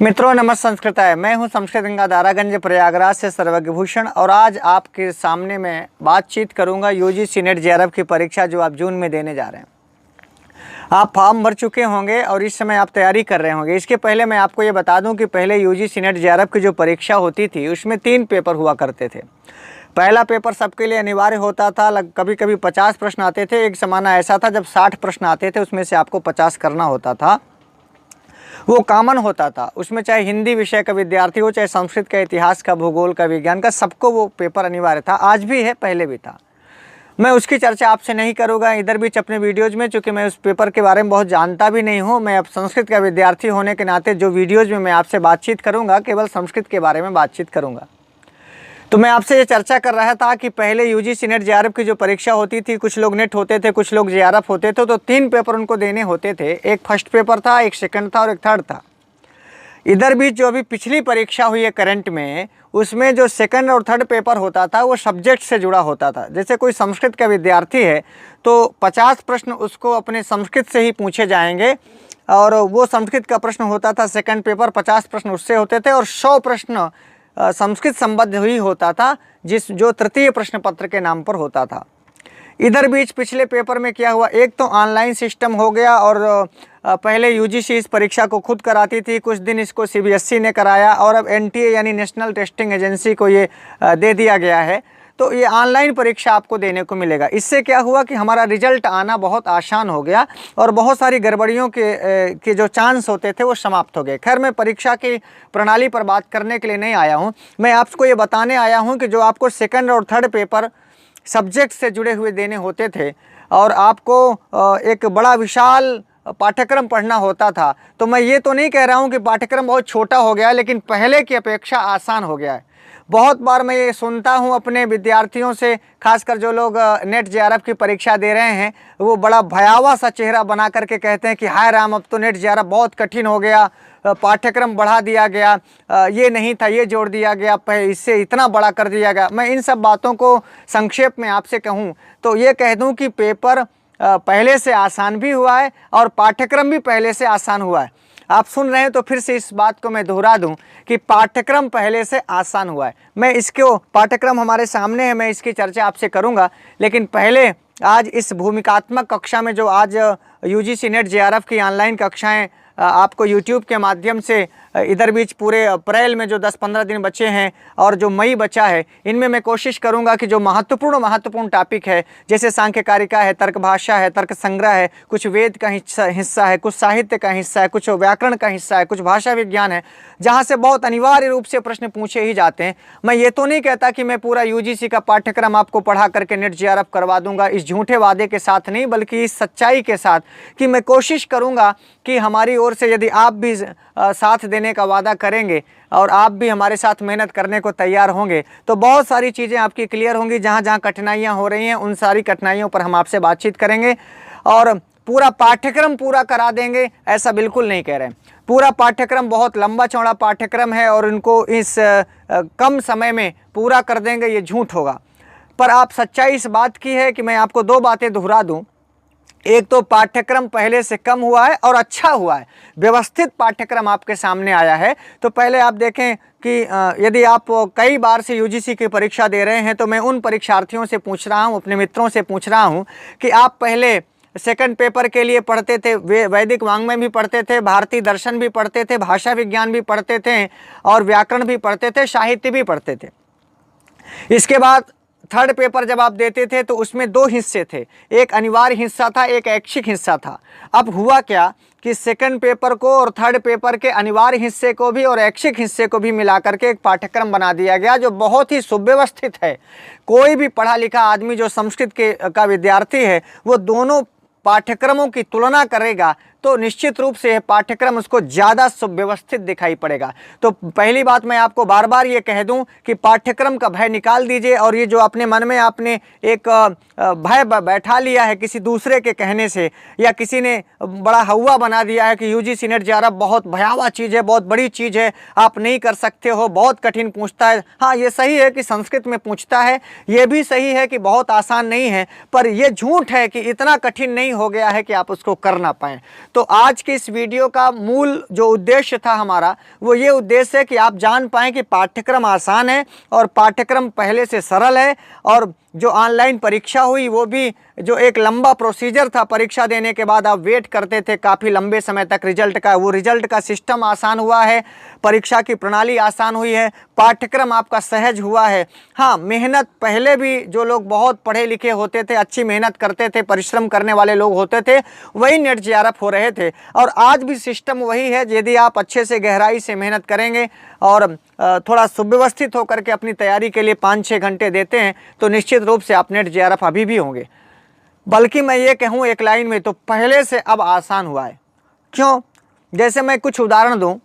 मित्रों नमस्ते संस्कृताय। मैं हूं संस्कृत गंगा दारागंज प्रयागराज से सर्वज्ञ भूषण और आज आपके सामने मैं बातचीत करूंगा यूजीसी नेट जेआरएफ की परीक्षा जो आप जून में देने जा रहे हैं। आप फॉर्म भर चुके होंगे और इस समय आप तैयारी कर रहे होंगे। इसके पहले मैं आपको ये बता दूं कि पहले यूजीसी नेट जेआरएफ की जो परीक्षा होती थी उसमें 3 पेपर हुआ करते थे। पहला पेपर सबके लिए अनिवार्य होता था, कभी कभी 50 प्रश्न आते थे। एक ज़माना ऐसा था जब 60 प्रश्न आते थे, उसमें से आपको 50 करना होता था। वो कॉमन होता था, उसमें चाहे हिंदी विषय का विद्यार्थी हो, चाहे संस्कृत का, इतिहास का, भूगोल का, विज्ञान का, सबको वो पेपर अनिवार्य था। आज भी है, पहले भी था। मैं उसकी चर्चा आपसे नहीं करूँगा इधर बीच अपने वीडियोज़ में, चूँकि मैं उस पेपर के बारे में बहुत जानता भी नहीं हूँ। मैं अब संस्कृत का विद्यार्थी होने के नाते जो वीडियोज़ में मैं आपसे बातचीत करूँगा केवल संस्कृत के बारे में बातचीत करूँगा। तो मैं आपसे ये चर्चा कर रहा था कि पहले यूजीसी नेट जेआरएफ की जो परीक्षा होती थी, कुछ लोग नेट होते थे, कुछ लोग जेआरएफ होते थे, तो 3 पेपर उनको देने होते थे। एक फर्स्ट पेपर था, एक सेकंड था और एक थर्ड था। इधर बीच जो अभी पिछली परीक्षा हुई है करंट में, उसमें जो सेकंड और थर्ड पेपर होता था वो सब्जेक्ट से जुड़ा होता था। जैसे कोई संस्कृत का विद्यार्थी है तो 50 प्रश्न उसको अपने संस्कृत से ही पूछे जाएंगे और वो संस्कृत का प्रश्न होता था सेकंड पेपर, 50 प्रश्न उससे होते थे और 100 प्रश्न संस्कृत संबद्ध ही होता था, जो तृतीय प्रश्न पत्र के नाम पर होता था। इधर बीच पिछले पेपर में क्या हुआ, एक तो ऑनलाइन सिस्टम हो गया और पहले यूजीसी इस परीक्षा को खुद कराती थी, कुछ दिन इसको सीबीएसई ने कराया और अब एनटीए यानी नेशनल टेस्टिंग एजेंसी को ये दे दिया गया है। तो ये ऑनलाइन परीक्षा आपको देने को मिलेगा। इससे क्या हुआ कि हमारा रिजल्ट आना बहुत आसान हो गया और बहुत सारी गड़बड़ियों के जो चांस होते थे वो समाप्त हो गए। खैर, मैं परीक्षा की प्रणाली पर बात करने के लिए नहीं आया हूँ। मैं आपको ये बताने आया हूँ कि जो आपको सेकंड और थर्ड पेपर सब्जेक्ट से जुड़े हुए देने होते थे और आपको एक बड़ा विशाल पाठ्यक्रम पढ़ना होता था, तो मैं ये तो नहीं कह रहा हूँ कि पाठ्यक्रम बहुत छोटा हो गया है, लेकिन पहले की अपेक्षा आसान हो गया है। बहुत बार मैं ये सुनता हूँ अपने विद्यार्थियों से, खासकर जो लोग नेट जेआरएफ की परीक्षा दे रहे हैं, वो बड़ा भयावह सा चेहरा बना करके कहते हैं कि हाय राम, अब तो नेट जेआरएफ बहुत कठिन हो गया, पाठ्यक्रम बढ़ा दिया गया, ये नहीं था ये जोड़ दिया गया, इससे इतना बड़ा कर दिया गया। मैं इन सब बातों को संक्षेप में आपसे कहूँ तो ये कह दूँ कि पेपर पहले से आसान भी हुआ है और पाठ्यक्रम भी पहले से आसान हुआ है। आप सुन रहे हैं तो फिर से इस बात को मैं दोहरा दूं कि पाठ्यक्रम पहले से आसान हुआ है। मैं इसको, पाठ्यक्रम हमारे सामने है, मैं इसकी चर्चा आपसे करूंगा, लेकिन पहले आज इस भूमिकात्मक कक्षा में जो आज यूजीसी नेट जेआरएफ की ऑनलाइन कक्षाएं आपको यूट्यूब के माध्यम से इधर बीच पूरे अप्रैल में जो 10-15 दिन बचे हैं और जो मई बचा है, इनमें मैं कोशिश करूंगा कि जो महत्वपूर्ण टॉपिक है, जैसे सांख्यकारिका है, तर्क भाषा है, तर्क संग्रह है, कुछ वेद का हिस्सा है, कुछ साहित्य का हिस्सा है, कुछ व्याकरण का हिस्सा है, कुछ भाषा विज्ञान है, जहाँ से बहुत अनिवार्य रूप से प्रश्न पूछे ही जाते हैं। मैं ये तो नहीं कहता कि मैं पूरा यूजीसी का पाठ्यक्रम आपको पढ़ा करके नेट जेआरएफ करवा दूंगा, इस झूठे वादे के साथ नहीं, बल्कि इस सच्चाई के साथ कि मैं कोशिश करूँगा कि हमारी ओर से यदि आप भी साथ देने का वादा करेंगे और आप भी हमारे साथ मेहनत करने को तैयार होंगे तो बहुत सारी चीज़ें आपकी क्लियर होंगी। जहाँ जहाँ कठिनाइयाँ हो रही हैं उन सारी कठिनाइयों पर हम आपसे बातचीत करेंगे और पूरा पाठ्यक्रम पूरा करा देंगे, ऐसा बिल्कुल नहीं कह रहे हैं। पूरा पाठ्यक्रम बहुत लंबा चौड़ा पाठ्यक्रम है और इनको इस कम समय में पूरा कर देंगे, ये झूठ होगा। पर आप सच्चाई इस बात की है कि मैं आपको 2 बातें दोहरा दूं। एक तो पाठ्यक्रम पहले से कम हुआ है और अच्छा हुआ है, व्यवस्थित पाठ्यक्रम आपके सामने आया है। तो पहले आप देखें कि यदि आप कई बार से यूजीसी की परीक्षा दे रहे हैं तो मैं उन परीक्षार्थियों से पूछ रहा हूं, अपने मित्रों से पूछ रहा हूं कि आप पहले सेकंड पेपर के लिए पढ़ते थे, वैदिक वाङ्मय भी पढ़ते थे, भारतीय दर्शन भी पढ़ते थे, भाषा विज्ञान भी पढ़ते थे और व्याकरण भी पढ़ते थे, साहित्य भी पढ़ते थे। इसके बाद थर्ड पेपर जब आप देते थे तो उसमें 2 हिस्से थे, एक अनिवार्य हिस्सा था, एक ऐच्छिक हिस्सा था। अब हुआ क्या कि सेकंड पेपर को और थर्ड पेपर के अनिवार्य हिस्से को भी और ऐच्छिक हिस्से को भी मिलाकर के एक पाठ्यक्रम बना दिया गया जो बहुत ही सुव्यवस्थित है। कोई भी पढ़ा लिखा आदमी जो संस्कृत का विद्यार्थी है वो दोनों पाठ्यक्रमों की तुलना करेगा तो निश्चित रूप से पाठ्यक्रम उसको ज़्यादा सुव्यवस्थित दिखाई पड़ेगा। तो पहली बात मैं आपको बार बार ये कह दूं कि पाठ्यक्रम का भय निकाल दीजिए और ये जो अपने मन में आपने एक भय बैठा लिया है किसी दूसरे के कहने से, या किसी ने बड़ा हवा बना दिया है कि यूजीसी नेट जेआरएफ बहुत भयावह चीज़ है, बहुत बड़ी चीज़ है, आप नहीं कर सकते हो, बहुत कठिन पूछता है। हाँ, ये सही है कि संस्कृत में पूछता है, ये भी सही है कि बहुत आसान नहीं है, पर यह झूठ है कि इतना कठिन नहीं हो गया है कि आप उसको कर ना पाएँ। तो आज की इस वीडियो का मूल जो उद्देश्य था हमारा, वो ये उद्देश्य है कि आप जान पाएँ कि पाठ्यक्रम आसान है और पाठ्यक्रम पहले से सरल है, और जो ऑनलाइन परीक्षा हुई वो भी जो एक लंबा प्रोसीजर था, परीक्षा देने के बाद आप वेट करते थे काफ़ी लंबे समय तक रिजल्ट का, वो रिजल्ट का सिस्टम आसान हुआ है, परीक्षा की प्रणाली आसान हुई है, पाठ्यक्रम आपका सहज हुआ है। हाँ, मेहनत पहले भी जो लोग बहुत पढ़े लिखे होते थे, अच्छी मेहनत करते थे, परिश्रम करने वाले लोग होते थे, वही नेट जेआरएफ हो रहे थे, और आज भी सिस्टम वही है। यदि आप अच्छे से गहराई से मेहनत करेंगे और थोड़ा सुव्यवस्थित होकर के अपनी तैयारी के लिए 5-6 घंटे देते हैं तो निश्चित रूप से आप नेट जेआरएफ अभी भी होंगे। बल्कि मैं ये कहूँ एक लाइन में, तो पहले से अब आसान हुआ है। क्यों? जैसे मैं कुछ उदाहरण दूं,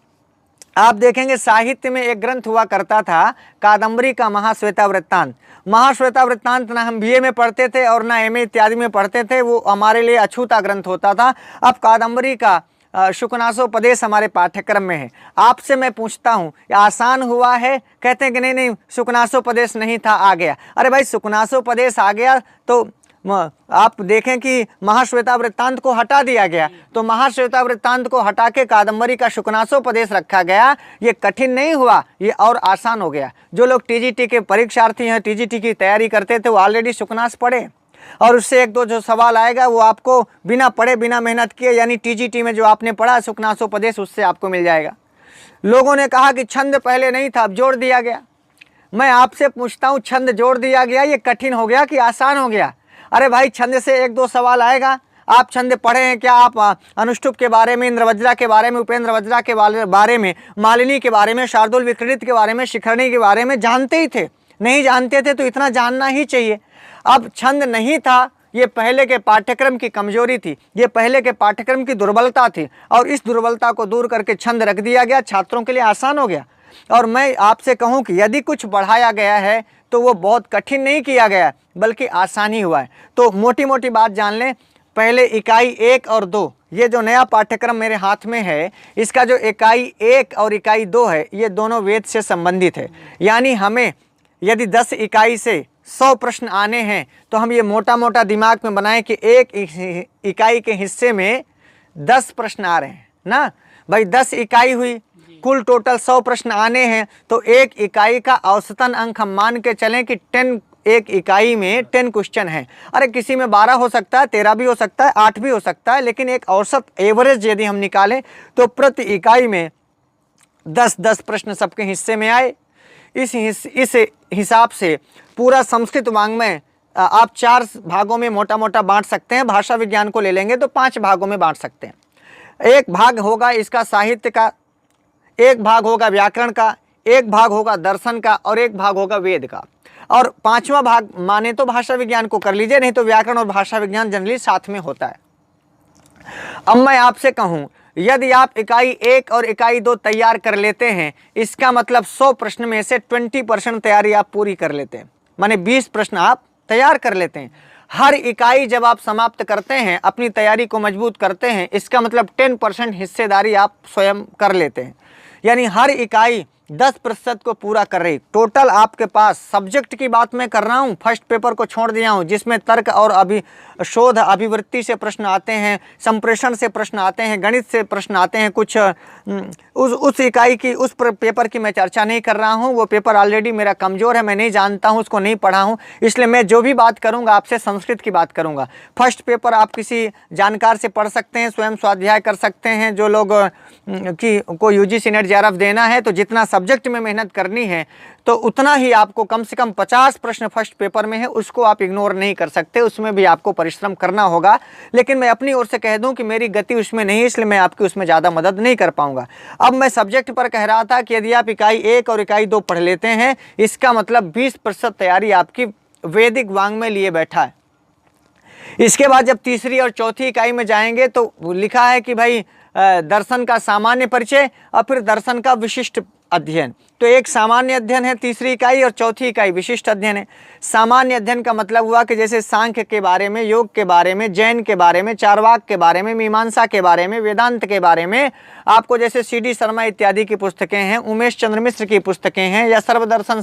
आप देखेंगे साहित्य में एक ग्रंथ हुआ करता था कादम्बरी का महाश्वेता वृत्तांत। महाश्वेता वृत्तांत ना हम बीए में पढ़ते थे और ना एमए इत्यादि में पढ़ते थे, वो हमारे लिए अछूता ग्रंथ होता था। अब कादम्बरी का शुकनासोपदेश हमारे पाठ्यक्रम में है। आपसे मैं पूछता हूँ, आसान हुआ है? कहते हैं कि नहीं नहीं, शुकनासोपदेश नहीं था, आ गया। अरे भाई, शुकनासोपदेश आ गया तो आप देखें कि महाश्वेता वृत्तांत को हटा दिया गया, तो महाश्वेता वृत्तांत को हटा के कादम्बरी का शुकनासोपदेश रखा गया। ये कठिन नहीं हुआ, ये और आसान हो गया। जो लोग टीजीटी के परीक्षार्थी हैं, टीजीटी की तैयारी करते थे, वो ऑलरेडी शुकनास पढ़े, और उससे एक दो जो सवाल आएगा वो आपको बिना पढ़े बिना मेहनत किए, यानी टीजीटी में जो आपने पढ़ा शुकनासोपदेश, उससे आपको मिल जाएगा। लोगों ने कहा कि छंद पहले नहीं था, अब जोड़ दिया गया। मैं आपसे पूछता हूँ, छंद जोड़ दिया गया, ये कठिन हो गया कि आसान हो गया? अरे भाई, छंद से एक दो सवाल आएगा। आप छंद पढ़े हैं क्या? आप अनुष्टुप के बारे में, इंद्रवज्रा के बारे में, उपेंद्र वज्रा के बारे में, मालिनी के बारे में, शार्दुल विक्रीडित के बारे में, शिखरणी के बारे में जानते ही थे? नहीं जानते थे तो इतना जानना ही चाहिए। अब छंद नहीं था, ये पहले के पाठ्यक्रम की कमजोरी थी, ये पहले के पाठ्यक्रम की दुर्बलता थी, और इस दुर्बलता को दूर करके छंद रख दिया गया, छात्रों के लिए आसान हो गया। और मैं आपसे कहूं कि यदि कुछ बढ़ाया गया है तो वो बहुत कठिन नहीं किया गया, बल्कि आसान ही हुआ है। तो मोटी मोटी बात जान लें, पहले इकाई 1 और 2, ये जो नया पाठ्यक्रम मेरे हाथ में है, इसका जो इकाई 1 और इकाई 2 है, ये दोनों वेद से संबंधित है। यानी हमें यदि 10 इकाई से 100 प्रश्न आने हैं तो हम ये मोटा मोटा दिमाग में बनाएं कि एक इकाई के हिस्से में 10 प्रश्न आ रहे हैं ना भाई। 10 इकाई हुई, कुल टोटल 100 प्रश्न आने हैं, तो एक इकाई का औसतन अंक हम मान के चलें कि 10, एक इकाई में 10 क्वेश्चन है। अरे किसी में 12 हो सकता है, 13 भी हो सकता है, 8 भी हो सकता है, लेकिन एक औसत एवरेज यदि हम निकालें तो प्रति इकाई में 10-10 प्रश्न सबके हिस्से में आए। इस हिसाब से पूरा संस्कृत वाङ्मय आप 4 भागों में मोटा मोटा बांट सकते हैं। भाषा विज्ञान को ले लेंगे तो 5 भागों में बांट सकते हैं। एक भाग होगा इसका साहित्य का, एक भाग होगा व्याकरण का, एक भाग होगा दर्शन का, और एक भाग होगा वेद का, और 5वां भाग माने तो भाषा विज्ञान को कर लीजिए, नहीं तो व्याकरण और भाषा विज्ञान जनरली साथ में होता है। अब मैं आपसे कहूं, यदि आप इकाई 1 और इकाई 2 तैयार कर लेते हैं, इसका मतलब 100 प्रश्न में से 20% तैयारी आप पूरी कर लेते हैं, माने 20 प्रश्न आप तैयार कर लेते हैं। हर इकाई जब आप समाप्त करते हैं, अपनी तैयारी को मजबूत करते हैं, इसका मतलब 10% हिस्सेदारी आप स्वयं कर लेते हैं। यानी हर इकाई 10% को पूरा कर रही। टोटल आपके पास सब्जेक्ट की बात मैं कर रहा हूँ, फर्स्ट पेपर को छोड़ दिया हूँ, जिसमें तर्क और शोध अभिवृत्ति से प्रश्न आते हैं, संप्रेषण से प्रश्न आते हैं, गणित से प्रश्न आते हैं। कुछ उस इकाई की, उस पेपर की मैं चर्चा नहीं कर रहा हूँ, वो पेपर ऑलरेडी मेरा कमज़ोर है, मैं नहीं जानता हूँ, उसको नहीं पढ़ा हूँ, इसलिए मैं जो भी बात करूँगा आपसे संस्कृत की बात करूँगा। फर्स्ट पेपर आप किसी जानकार से पढ़ सकते हैं, स्वयं स्वाध्याय कर सकते हैं। जो लोग को यूजीसी नेट जेआरएफ देना है तो जितना सब्जेक्ट में मेहनत करनी है तो उतना ही आपको, कम से कम 50 प्रश्न फर्स्ट पेपर में है, उसको आप इग्नोर नहीं कर सकते, उसमें भी आपको परिश्रम करना होगा। लेकिन मैं अपनी ओर से कह दूं कि मेरी गति उसमें नहीं, इसलिए मैं आपकी उसमें ज़्यादा मदद नहीं कर पाऊंगा। अब मैं सब्जेक्ट पर कह रहा था कि यदि आप इकाई 1 और इकाई 2 पढ़ लेते हैं, इसका मतलब 20% तैयारी आपकी वैदिक वाङ्मय लिए बैठा है। इसके बाद जब तीसरी और चौथी इकाई में जाएंगे तो लिखा है कि भाई दर्शन का सामान्य परिचय और फिर दर्शन का विशिष्ट अध्ययन। तो एक सामान्य अध्ययन है तीसरी इकाई, और चौथी इकाई विशिष्ट अध्ययन है। सामान्य अध्ययन का मतलब हुआ कि जैसे सांख्य के बारे में, योग के बारे में, जैन के बारे में, चारवाक के बारे में, मीमांसा के बारे में, वेदांत के बारे में, आपको जैसे CD शर्मा इत्यादि की पुस्तकें हैं, उमेश चंद्र मिश्र की पुस्तकें हैं, या सर्वदर्शन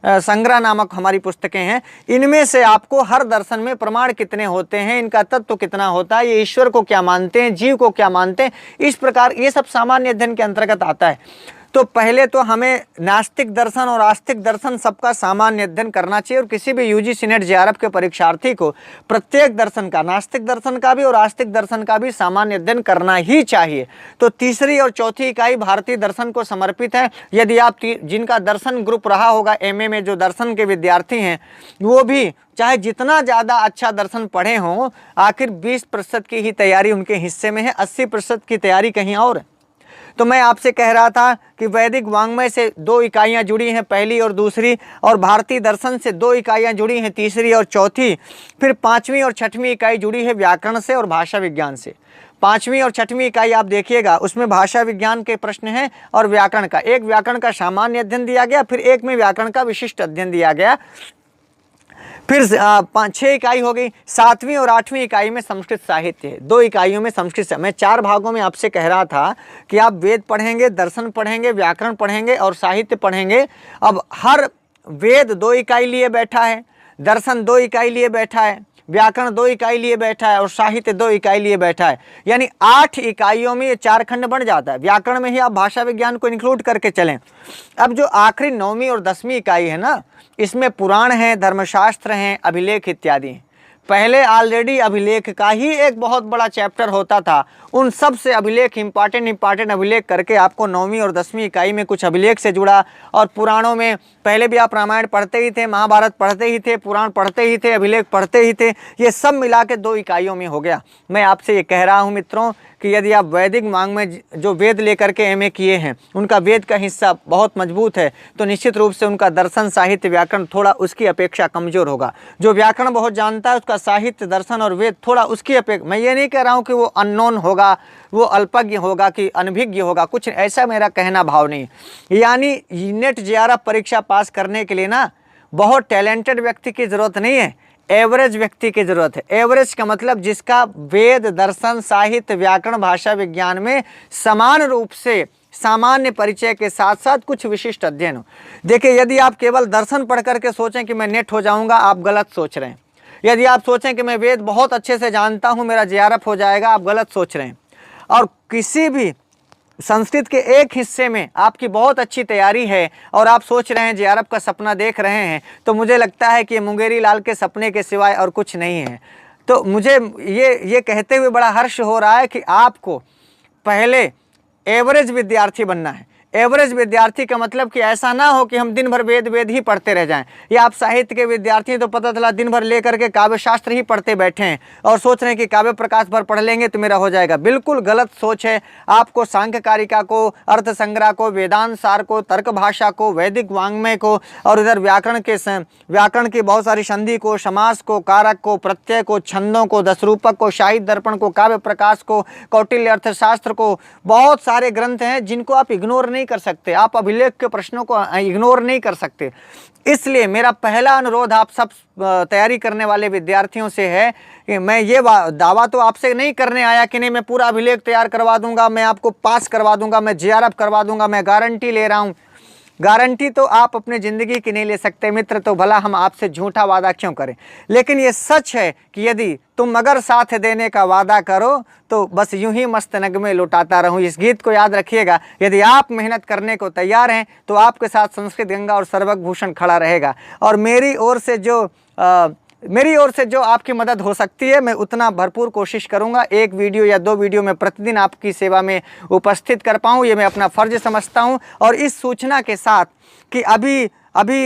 संग्रह नामक हमारी पुस्तकें हैं, इनमें से आपको हर दर्शन में प्रमाण कितने होते हैं, इनका तत्व कितना होता है, ये ईश्वर को क्या मानते हैं, जीव को क्या मानते हैं, इस प्रकार ये सब सामान्य अध्ययन के अंतर्गत आता है। तो पहले तो हमें नास्तिक दर्शन और आस्तिक दर्शन सबका सामान्य अध्ययन करना चाहिए, और किसी भी UGC नेट JRF के परीक्षार्थी को प्रत्येक दर्शन का, नास्तिक दर्शन का भी और आस्तिक दर्शन का भी सामान्य अध्ययन करना ही चाहिए। तो तीसरी और चौथी इकाई भारतीय दर्शन को समर्पित है। यदि आप जिनका दर्शन ग्रुप रहा होगा MA में, जो दर्शन के विद्यार्थी हैं, वो भी चाहे जितना ज़्यादा अच्छा दर्शन पढ़े हों, आखिर 20% की ही तैयारी उनके हिस्से में है, 80% की तैयारी कहीं और है। तो मैं आपसे कह रहा था कि वैदिक वांग्मय से 2 इकाइयाँ जुड़ी हैं, पहली और दूसरी, और भारतीय दर्शन से 2 इकाइयाँ जुड़ी हैं, तीसरी और चौथी। फिर 5वीं और 6वीं इकाई जुड़ी है व्याकरण से और भाषा विज्ञान से। 5वीं और 6वीं इकाई आप देखिएगा, उसमें भाषा विज्ञान के प्रश्न हैं और व्याकरण का, एक व्याकरण का सामान्य अध्ययन दिया गया, फिर एक में व्याकरण का विशिष्ट अध्ययन दिया गया। फिर 5-6 इकाई हो गई। 7वीं और 8वीं इकाई में संस्कृत साहित्य है, 2 इकाइयों में संस्कृत। मैं 4 भागों में आपसे कह रहा था कि आप वेद पढ़ेंगे, दर्शन पढ़ेंगे, व्याकरण पढ़ेंगे और साहित्य पढ़ेंगे। अब हर वेद 2 इकाई लिए बैठा है, दर्शन 2 इकाई लिए बैठा है, व्याकरण 2 इकाई लिए बैठा है और साहित्य 2 इकाई लिए बैठा है, यानी 8 इकाइयों में ये 4 खंड बन जाता है। व्याकरण में ही आप भाषा विज्ञान को इंक्लूड करके चलें। अब जो आखिरी 9वीं और 10वीं इकाई है ना, इसमें पुराण हैं, धर्मशास्त्र हैं, अभिलेख इत्यादि हैं। पहले ऑलरेडी अभिलेख का ही एक बहुत बड़ा चैप्टर होता था, उन सब से अभिलेख इंपॉर्टेंट अभिलेख करके आपको 9वीं और 10वीं इकाई में कुछ अभिलेख से जुड़ा, और पुराणों में पहले भी आप रामायण पढ़ते ही थे, महाभारत पढ़ते ही थे, पुराण पढ़ते ही थे, अभिलेख पढ़ते ही थे, ये सब मिला के 2 इकाइयों में हो गया। मैं आपसे ये कह रहा हूँ मित्रों कि यदि आप वैदिक मांग में जो वेद लेकर के MA किए हैं, उनका वेद का हिस्सा बहुत मजबूत है, तो निश्चित रूप से उनका दर्शन, साहित्य, व्याकरण थोड़ा उसकी अपेक्षा कमज़ोर होगा। जो व्याकरण बहुत जानता है, उसका साहित्य, दर्शन और वेद थोड़ा उसकी अपेक्षा, मैं ये नहीं कह रहा हूँ कि वो अननोन होगा, वो अल्पज्ञ होगा कि अनभिज्ञ होगा, कुछ ऐसा मेरा कहना भाव नहीं। यानी नेट JRF परीक्षा पास करने के लिए ना बहुत टैलेंटेड व्यक्ति की ज़रूरत नहीं है, एवरेज व्यक्ति की ज़रूरत है। एवरेज का मतलब जिसका वेद, दर्शन, साहित्य, व्याकरण, भाषा विज्ञान में समान रूप से सामान्य परिचय के साथ साथ कुछ विशिष्ट अध्ययन हो। देखिए, यदि आप केवल दर्शन पढ़ करके सोचें कि मैं नेट हो जाऊंगा, आप गलत सोच रहे हैं। यदि आप सोचें कि मैं वेद बहुत अच्छे से जानता हूं, मेरा JRF हो जाएगा, आप गलत सोच रहे हैं। और किसी भी संस्कृत के एक हिस्से में आपकी बहुत अच्छी तैयारी है और आप सोच रहे हैं, JRF का सपना देख रहे हैं, तो मुझे लगता है कि मुंगेरी लाल के सपने के सिवाय और कुछ नहीं है। तो मुझे ये कहते हुए बड़ा हर्ष हो रहा है कि आपको पहले एवरेज विद्यार्थी बनना है। एवरेज विद्यार्थी का मतलब कि ऐसा ना हो कि हम दिन भर वेद ही पढ़ते रह जाएं, या आप साहित्य के विद्यार्थी हैं तो पता चला दिन भर लेकर के काव्य शास्त्र ही पढ़ते बैठे हैं और सोच रहे हैं कि काव्य प्रकाश भर पढ़ लेंगे तो मेरा हो जाएगा। बिल्कुल गलत सोच है। आपको सांख्य कारिका को, अर्थ संग्रह को, वेदांत सार को, तर्क भाषा को, वैदिक वांग्मय को, और इधर व्याकरण की बहुत सारी संधि को, समास को, कारक को, प्रत्यय को, छंदों को, दशरूपक को, साहित्य दर्पण को, काव्य प्रकाश को, कौटिल्य अर्थशास्त्र को, बहुत सारे ग्रंथ हैं जिनको आप इग्नोर नहीं कर सकते। आप अभिलेख के प्रश्नों को इग्नोर नहीं कर सकते। इसलिए मेरा पहला अनुरोध आप सब तैयारी करने वाले विद्यार्थियों से है कि मैं ये दावा तो आपसे नहीं करने आया कि नहीं मैं पूरा अभिलेख तैयार करवा दूंगा, मैं आपको पास करवा दूंगा, मैं JRF करवा दूंगा, मैं गारंटी ले रहा हूं। गारंटी तो आप अपनी ज़िंदगी की नहीं ले सकते मित्र, तो भला हम आपसे झूठा वादा क्यों करें। लेकिन ये सच है कि यदि तुम अगर साथ देने का वादा करो तो बस यूं ही मस्त नगमे लुटाता रहूं। इस गीत को याद रखिएगा। यदि आप मेहनत करने को तैयार हैं तो आपके साथ संस्कृत गंगा और सर्वज्ञ भूषण खड़ा रहेगा। और मेरी ओर से जो आपकी मदद हो सकती है मैं उतना भरपूर कोशिश करूंगा। 1 वीडियो या 2 वीडियो में प्रतिदिन आपकी सेवा में उपस्थित कर पाऊँ, ये मैं अपना फ़र्ज समझता हूं। और इस सूचना के साथ कि अभी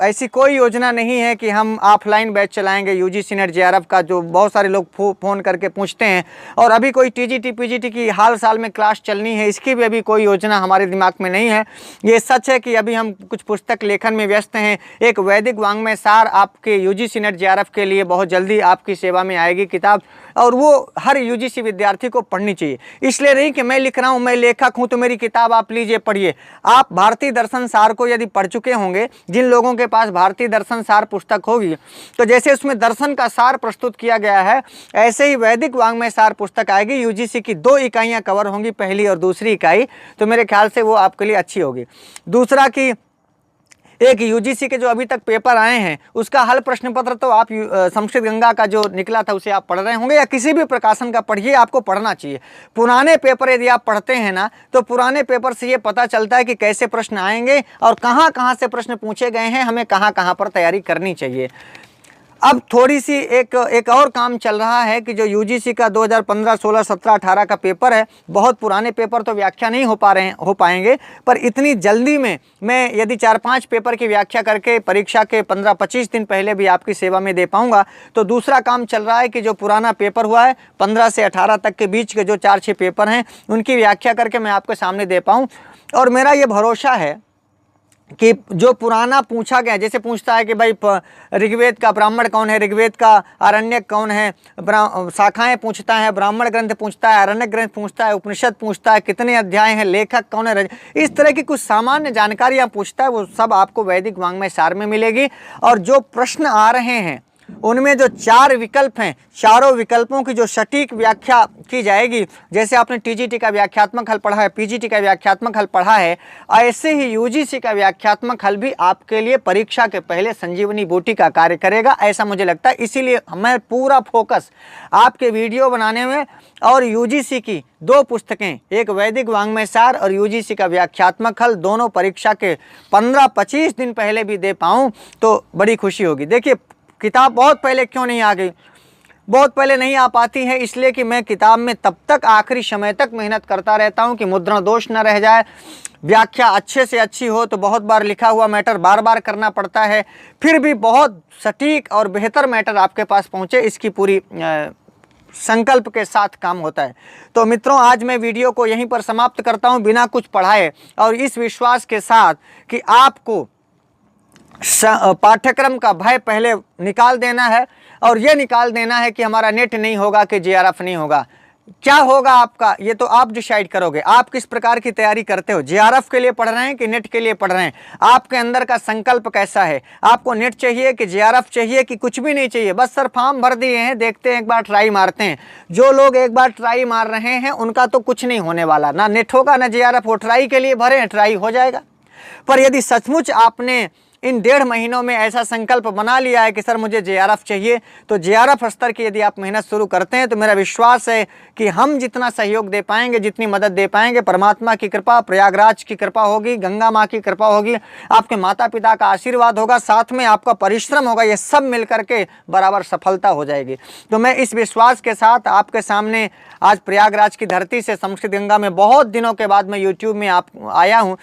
ऐसी कोई योजना नहीं है कि हम ऑफलाइन बैच चलाएंगे यूजीसी नेट जेआरएफ का, जो बहुत सारे लोग फ़ोन करके पूछते हैं। और अभी कोई टीजीटी पीजीटी की हाल साल में क्लास चलनी है, इसकी भी अभी कोई योजना हमारे दिमाग में नहीं है। ये सच है कि अभी हम कुछ पुस्तक लेखन में व्यस्त हैं। एक वैदिक वाङ्मय सार आपके यूजीसी नेट जेआरएफ के लिए बहुत जल्दी आपकी सेवा में आएगी किताब, और वो हर यूजीसी विद्यार्थी को पढ़नी चाहिए। इसलिए नहीं कि मैं लिख रहा हूँ, मैं लेखक हूँ तो मेरी किताब आप लीजिए पढ़िए। आप भारतीय दर्शन सार को यदि पढ़ चुके होंगे, जिन लोगों के पास भारतीय दर्शन सार पुस्तक होगी, तो जैसे उसमें दर्शन का सार प्रस्तुत किया गया है, ऐसे ही वैदिक वाङ्मय सार पुस्तक आएगी। यूजीसी की 2 इकाइयाँ कवर होंगी, पहली और दूसरी इकाई, तो मेरे ख्याल से वो आपके लिए अच्छी होगी। दूसरा कि एक यूजीसी के जो अभी तक पेपर आए हैं उसका हल प्रश्न पत्र तो आप संस्कृत गंगा का जो निकला था उसे आप पढ़ रहे होंगे, या किसी भी प्रकाशन का पढ़िए, आपको पढ़ना चाहिए। पुराने पेपर यदि आप पढ़ते हैं ना, तो पुराने पेपर से ये पता चलता है कि कैसे प्रश्न आएंगे और कहाँ कहाँ से प्रश्न पूछे गए हैं, हमें कहाँ कहाँ पर तैयारी करनी चाहिए। अब थोड़ी सी एक और काम चल रहा है कि जो यूजीसी का 2015, 16, 17, 18 का पेपर है, बहुत पुराने पेपर तो व्याख्या नहीं हो पाएंगे, पर इतनी जल्दी में मैं यदि 4-5 पेपर की व्याख्या करके परीक्षा के 15-25 दिन पहले भी आपकी सेवा में दे पाऊंगा, तो दूसरा काम चल रहा है कि जो पुराना पेपर हुआ है 15 से 18 तक के बीच के जो 4-6 पेपर हैं, उनकी व्याख्या करके मैं आपके सामने दे पाऊँ। और मेरा ये भरोसा है कि जो पुराना पूछा गया, जैसे पूछता है कि भाई ऋग्वेद का ब्राह्मण कौन है, ऋग्वेद का आरण्यक कौन है, शाखाएं पूछता है, ब्राह्मण ग्रंथ पूछता है, आरण्यक ग्रंथ पूछता है, उपनिषद पूछता है, कितने अध्याय हैं, लेखक कौन है, इस तरह की कुछ सामान्य जानकारियाँ पूछता है, वो सब आपको वैदिक वाङ्मय सार में मिलेगी। और जो प्रश्न आ रहे हैं उनमें जो 4 विकल्प हैं, चारों विकल्पों की जो सटीक व्याख्या की जाएगी, जैसे आपने टीजीटी का व्याख्यात्मक हल पढ़ा है, पीजीटी का व्याख्यात्मक हल पढ़ा है, ऐसे ही यूजीसी का व्याख्यात्मक हल भी आपके लिए परीक्षा के पहले संजीवनी बूटी का कार्य करेगा, ऐसा मुझे लगता है। इसीलिए मैं पूरा फोकस आपके वीडियो बनाने में और यूजीसी की 2 पुस्तकें, एक वैदिक वाङ्मय सार और यूजीसी का व्याख्यात्मक हल, दोनों परीक्षा के 15-25 दिन पहले भी दे पाऊँ तो बड़ी खुशी होगी। देखिए, किताब बहुत पहले क्यों नहीं आ गई, बहुत पहले नहीं आ पाती है इसलिए कि मैं किताब में तब तक आखिरी समय तक मेहनत करता रहता हूं कि मुद्रण दोष न रह जाए, व्याख्या अच्छे से अच्छी हो। तो बहुत बार लिखा हुआ मैटर बार बार करना पड़ता है, फिर भी बहुत सटीक और बेहतर मैटर आपके पास पहुंचे, इसकी पूरी संकल्प के साथ काम होता है। तो मित्रों, आज मैं वीडियो को यहीं पर समाप्त करता हूं बिना कुछ पढ़ाए, और इस विश्वास के साथ कि आपको पाठ्यक्रम का भय पहले निकाल देना है, और ये निकाल देना है कि हमारा नेट नहीं होगा कि जेआरएफ नहीं होगा। क्या होगा आपका, ये तो आप डिसाइड करोगे। आप किस प्रकार की तैयारी करते हो, जेआरएफ के लिए पढ़ रहे हैं कि नेट के लिए पढ़ रहे हैं, आपके अंदर का संकल्प कैसा है, आपको नेट चाहिए कि जेआरएफ चाहिए कि कुछ भी नहीं चाहिए, बस सर फॉर्म भर दिए हैं, देखते हैं, एक बार ट्राई मारते हैं। जो लोग एक बार ट्राई मार रहे हैं उनका तो कुछ नहीं होने वाला, ना नेट होगा ना जेआरएफ हो। ट्राई के लिए भरे, ट्राई हो जाएगा। पर यदि सचमुच आपने इन 1.5 महीनों में ऐसा संकल्प बना लिया है कि सर मुझे जेआरएफ चाहिए, तो जेआरएफ स्तर की यदि आप मेहनत शुरू करते हैं, तो मेरा विश्वास है कि हम जितना सहयोग दे पाएंगे, जितनी मदद दे पाएंगे, परमात्मा की कृपा, प्रयागराज की कृपा होगी, गंगा माँ की कृपा होगी, आपके माता पिता का आशीर्वाद होगा, साथ में आपका परिश्रम होगा, ये सब मिल करके बराबर सफलता हो जाएगी। तो मैं इस विश्वास के साथ आपके सामने आज प्रयागराज की धरती से संस्कृत गंगा में बहुत दिनों के बाद मैं यूट्यूब में आया हूँ।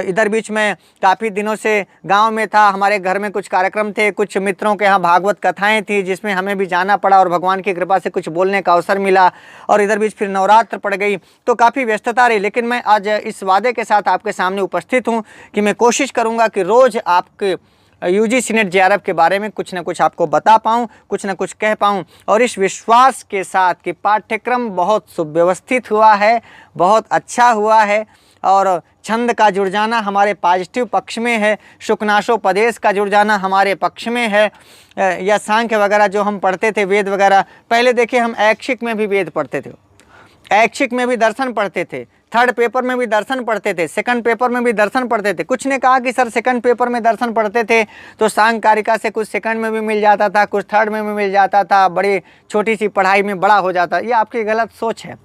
इधर बीच में काफ़ी दिनों से गाँव में था, हमारे घर में कुछ कार्यक्रम थे, कुछ मित्रों के यहाँ भागवत कथाएं थी, जिसमें हमें भी जाना पड़ा और भगवान की कृपा से कुछ बोलने का अवसर मिला, और इधर बीच फिर नवरात्र पड़ गई, तो काफ़ी व्यस्तता रही। लेकिन मैं आज इस वादे के साथ आपके सामने उपस्थित हूँ कि मैं कोशिश करूँगा कि रोज़ आपके यूजीसी नेट जेआरएफ के बारे में कुछ न कुछ आपको बता पाऊँ, कुछ न कुछ कह पाऊँ, और इस विश्वास के साथ कि पाठ्यक्रम बहुत सुव्यवस्थित हुआ है, बहुत अच्छा हुआ है, और छंद का जुड़ जाना हमारे पॉजिटिव पक्ष में है, शुकनाशोपदेश का जुड़ जाना हमारे पक्ष में है, या सांख्य वगैरह जो हम पढ़ते थे, वेद वगैरह, पहले देखिए हम ऐच्छिक में भी वेद पढ़ते थे, ऐच्छिक में भी दर्शन पढ़ते थे, 3rd पेपर में भी दर्शन पढ़ते थे, 2nd पेपर में भी दर्शन पढ़ते थे। कुछ ने कहा कि सर 2nd पेपर में दर्शन पढ़ते थे तो सांख्य कारिका से कुछ 2nd में भी मिल जाता था, कुछ 3rd में भी मिल जाता था, बड़ी छोटी सी पढ़ाई में बड़ा हो जाता। ये आपकी गलत सोच है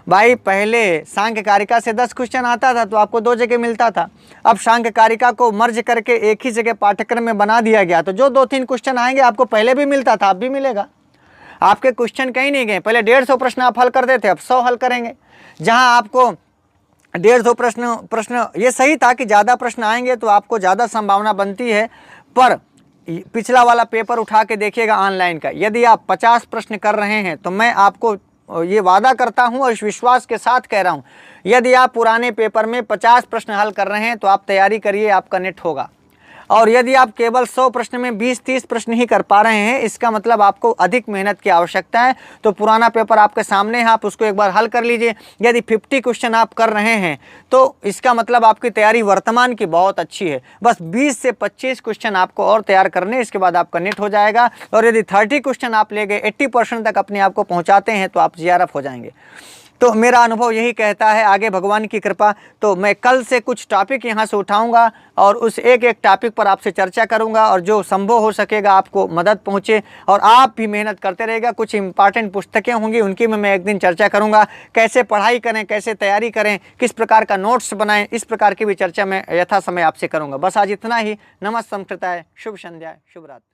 भाई। पहले सांख्य कारिका से 10 क्वेश्चन आता था तो आपको 2 जगह मिलता था। अब सांख्य कारिका को मर्ज करके एक ही जगह पाठ्यक्रम में बना दिया गया, तो जो 2-3 क्वेश्चन आएंगे आपको पहले भी मिलता था, अब भी मिलेगा। आपके क्वेश्चन कहीं नहीं गए, पहले 150 प्रश्न आप हल करते थे, अब 100 हल करेंगे। जहां आपको 150 प्रश्न ये सही था कि ज़्यादा प्रश्न आएंगे तो आपको ज़्यादा संभावना बनती है, पर पिछला वाला पेपर उठा के देखिएगा ऑनलाइन का, यदि आप 50 प्रश्न कर रहे हैं तो मैं आपको ये वादा करता हूं और इस विश्वास के साथ कह रहा हूं, यदि आप पुराने पेपर में 50 प्रश्न हल कर रहे हैं तो आप तैयारी करिए, आपका नेट होगा। और यदि आप केवल 100 प्रश्न में 20-30 प्रश्न ही कर पा रहे हैं, इसका मतलब आपको अधिक मेहनत की आवश्यकता है। तो पुराना पेपर आपके सामने है, आप उसको एक बार हल कर लीजिए। यदि 50 क्वेश्चन आप कर रहे हैं तो इसका मतलब आपकी तैयारी वर्तमान की बहुत अच्छी है। बस 20 से 25 क्वेश्चन आपको और तैयार करने, इसके बाद आपका नेट हो जाएगा। और यदि 30 क्वेश्चन आप ले गए, 80% तक अपने आप को पहुँचाते हैं तो आप JRF हो जाएंगे। तो मेरा अनुभव यही कहता है, आगे भगवान की कृपा। तो मैं कल से कुछ टॉपिक यहाँ से उठाऊंगा और उस एक एक टॉपिक पर आपसे चर्चा करूंगा, और जो संभव हो सकेगा आपको मदद पहुँचे, और आप भी मेहनत करते रहेगा। कुछ इंपॉर्टेंट पुस्तकें होंगी, उनकी मैं एक दिन चर्चा करूंगा, कैसे पढ़ाई करें, कैसे तैयारी करें, किस प्रकार का नोट्स बनाएं, इस प्रकार की भी चर्चा मैं यथा समय आपसे करूँगा। बस आज इतना ही। नमः संस्कृताय, शुभ संध्या, शुभ रात्रि।